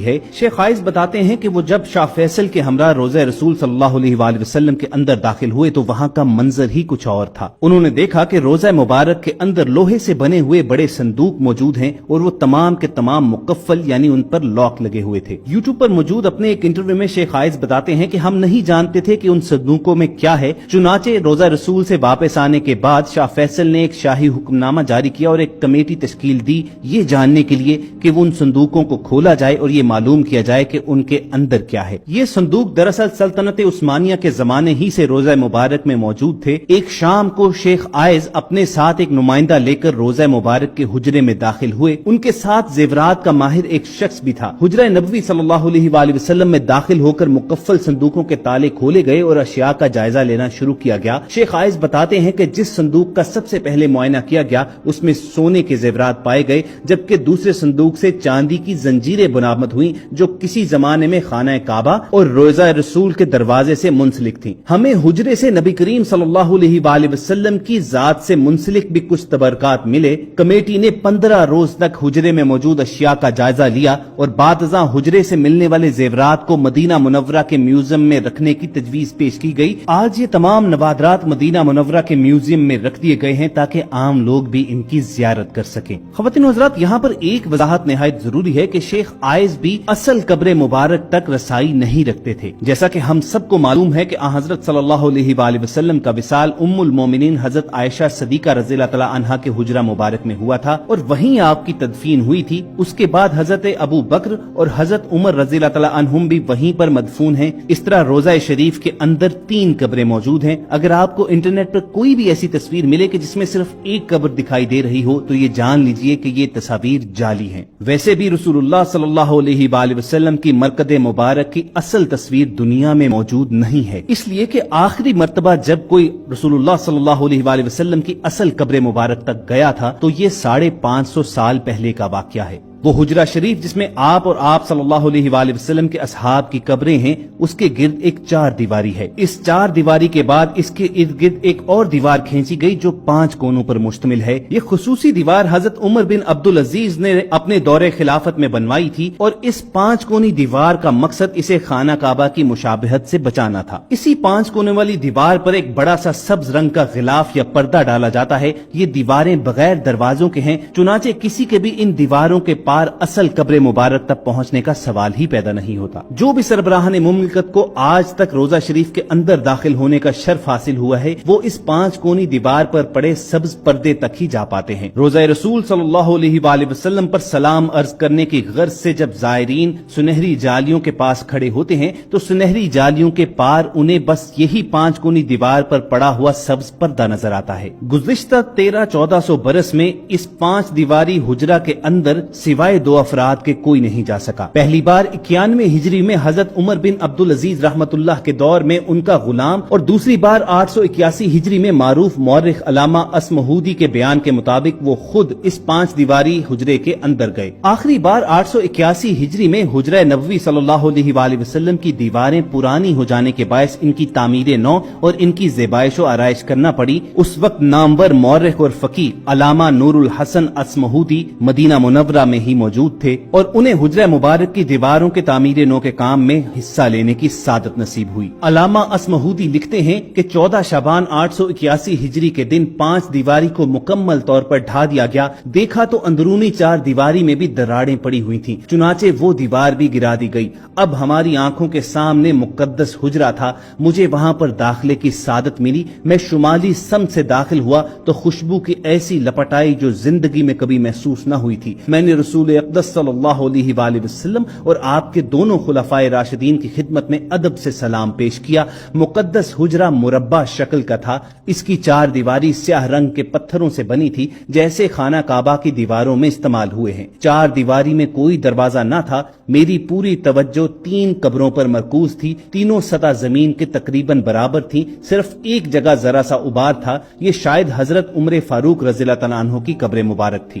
ہے۔ شیخ عائز بتاتے ہیں کہ وہ جب شاہ فیصل کے ہمراہ روضہ رسول صلی اللہ علیہ وآلہ وسلم کے اندر داخل ہوئے تو وہاں کا منظر ہی کچھ اور تھا۔ انہوں نے دیکھا کہ روضہ مبارک کے اندر لوہے سے بنے ہوئے بڑے صندوق موجود ہیں اور وہ تمام کے تمام مقفل یعنی ان پر لاک لگے ہوئے تھے۔ یوٹیوب پر موجود اپنے ایک انٹرویو میں شیخ عائز بتاتے ہیں کہ ہم نہیں جانتے تھے کہ ان صندوقوں میں کیا ہے، چنانچہ روضہ رسول سے واپس آنے کے بعد شاہ فیصل نے ایک شاہی حکم نامہ جاری کیا اور ایک کمیٹی تشکیل دی یہ جاننے کے لیے کہ وہ ان صندوقوں کو کھولا جائے اور یہ معلوم کیا جائے کہ ان کے اندر کیا ہے۔ یہ صندوق دراصل سلطنت عثمانیہ کے زمانے ہی سے روضہ مبارک میں موجود تھے۔ ایک شام کو شیخ عائز اپنے ساتھ ایک نمائندہ لے کر روضہ مبارک کے حجرے میں داخل ہوئے۔ ان کے ساتھ زیورات کا ماہر ایک شخص بھی تھا۔ حجرہ نبوی صلی اللہ علیہ وآلہ وسلم میں داخل ہو کر مقفل صندوقوں کے تالے کھولے گئے اور اشیاء کا جائزہ لینا شروع کیا گیا۔ شیخ عائز بتاتے ہیں کہ جس صندوق کا سب سے پہلے معائنہ کیا گیا اس میں سونے کے زیورات پائے گئے، جبکہ دوسرے صندوق سے چاندی کی زنجیریں برآمد ہوئیں جو کسی زمانے میں خانہ کعبہ اور روضہ رسول کے دروازے سے منسلک تھیں۔ ہمیں حجرے سے نبی کریم صلی اللہ علیہ وآلہ وسلم کی ذات سے منسلک بھی کچھ تبرکات ملے۔ کمیٹی نے 15 روز تک حجرے میں موجود اشیاء کا جائزہ لیا اور بعد ازاں حجرے سے ملنے والے زیورات کو مدینہ منورہ کے میوزیم میں رکھنے کی تجویز پیش کی گئی۔ آج یہ تمام نوادرات مدینہ منورہ کے میوزیم میں رکھ دیے گئے ہیں تاکہ عام لوگ بھی ان کی زیارت کر سکیں۔ خواتین و حضرات، یہاں پر ایک وضاحت نہایت ضروری ہے کہ شیخ عائز بھی اصل قبر مبارک تک رسائی نہیں رکھتے تھے۔ جیسا کہ ہم سب کو معلوم ہے کہ حضرت صلی اللہ علیہ وآلہ وسلم کا وصال ام المومنین حضرت عائشہ صدیقہ رضی اللہ تعالی عنہا کے حجرہ مبارک میں ہوا تھا اور وہیں آپ کی تدفین ہوئی تھی۔ اس کے بعد حضرت ابو بکر اور حضرت عمر رضی اللہ تعالی عنہم بھی وہیں پر مدفون ہیں۔ اس طرح روضہ شریف کے اندر 3 قبریں موجود ہیں۔ اگر آپ کو انٹرنیٹ پر کوئی بھی ایسی تصویر ملے کہ جس میں صرف ایک قبر دکھائی دے رہی ہو تو یہ جان لیجئے کہ یہ تصاویر جعلی ہیں۔ ویسے بھی رسول اللہ صلی اللہ علیہ وآلہ وسلم کی مرقد مبارک کی اصل تصویر دنیا میں موجود نہیں ہے، اس لیے کہ آخری مرتبہ جب کوئی رسول اللہ صلی اللہ علیہ وآلہ وسلم کی اصل قبر مبارک تک گیا تھا تو یہ 550 سال پہلے کا واقعہ ہے۔ وہ حجرہ شریف جس میں آپ اور آپ صلی اللہ علیہ وآلہ وسلم کے اصحاب کی قبریں ہیں اس کے گرد ایک 4 دیواری ہے۔ اس 4 دیواری کے بعد اس کے ارد گرد ایک اور دیوار کھینچی گئی جو 5 کونوں پر مشتمل ہے۔ یہ خصوصی دیوار حضرت عمر بن عبدالعزیز نے اپنے دور خلافت میں بنوائی تھی اور اس 5 کونی دیوار کا مقصد اسے خانہ کعبہ کی مشابہت سے بچانا تھا۔ اسی 5 کونے والی دیوار پر ایک بڑا سا سبز رنگ کا غلاف یا پردہ ڈالا جاتا ہے۔ یہ دیواریں بغیر دروازوں کے ہیں، چنانچہ کسی کے بھی ان دیواروں کے پار اصل قبر مبارک تک پہنچنے کا سوال ہی پیدا نہیں ہوتا۔ جو بھی سربراہان مملکت کو آج تک روضہ شریف کے اندر داخل ہونے کا شرف حاصل ہوا ہے وہ اس 5 کونی دیوار پر پڑے سبز پردے تک ہی جا پاتے ہیں۔ روضہ رسول صلی اللہ علیہ وآلہ وسلم پر سلام عرض کرنے کی غرض سے جب زائرین سنہری جالیوں کے پاس کھڑے ہوتے ہیں تو سنہری جالیوں کے پار انہیں بس یہی 5 کونی دیوار پر پڑا ہوا سبز پردہ نظر آتا ہے۔ گزشتہ 1300-1400 برس میں اس 5 دیواری حجرہ کے اندر سوائے 2 افراد کے کوئی نہیں جا سکا۔ پہلی بار 91 ہجری میں حضرت عمر بن عبدالعزیز رحمت اللہ کے دور میں ان کا غلام اور دوسری بار 881 ہجری میں معروف مورخ علامہ اسمہودی کے بیان کے مطابق وہ خود اس 5 دیواری حجرے کے اندر گئے۔ آخری بار 881 ہجری میں حجرہ نبوی صلی اللہ علیہ وآلہ وسلم کی دیواریں پرانی ہو جانے کے باعث ان کی تعمیر نو اور ان کی زیبائش و آرائش کرنا پڑی۔ اس وقت نامور مورخ اور فقیہ علامہ نور الحسن اسمہودی مدینہ منورہ میں ہی موجود تھے اور انہیں حجرہ مبارک کی دیواروں کے تعمیر نو کے کام میں حصہ لینے کی سعادت نصیب ہوئی۔ علامہ اسمہودی لکھتے ہیں کہ 14 شعبان 881 ہجری کے دن 5 دیواری کو مکمل طور پر ڈھا دیا گیا۔ دیکھا تو اندرونی 4 دیواری میں بھی دراڑیں پڑی ہوئی تھیں، چنانچہ وہ دیوار بھی گرا دی گئی۔ اب ہماری آنکھوں کے سامنے مقدس حجرہ تھا۔ مجھے وہاں پر داخلے کی سعادت ملی۔ میں شمالی سمت سے داخل ہوا تو خوشبو کی ایسی لپٹ آئی جو زندگی میں کبھی محسوس نہ ہوئی تھی۔ میں نے رسول اقدس صلی اللہ علیہ وآلہ وسلم اور آپ کے دونوں خلفائے راشدین کی خدمت میں ادب سے سلام پیش کیا۔ مقدس حجرہ مربع شکل کا تھا۔ اس کی 4 دیواری سیاہ رنگ کے پتھروں سے بنی تھی جیسے خانہ کعبہ کی دیواروں میں استعمال ہوئے ہیں۔ 4 دیواری میں کوئی دروازہ نہ تھا۔ میری پوری توجہ 3 قبروں پر مرکوز تھی۔ تینوں سطح زمین کے تقریباً برابر تھیں، صرف ایک جگہ ذرا سا ابار تھا۔ یہ شاید حضرت عمر فاروق رضی اللہ تعالیٰ عنہ کی قبر مبارک تھی۔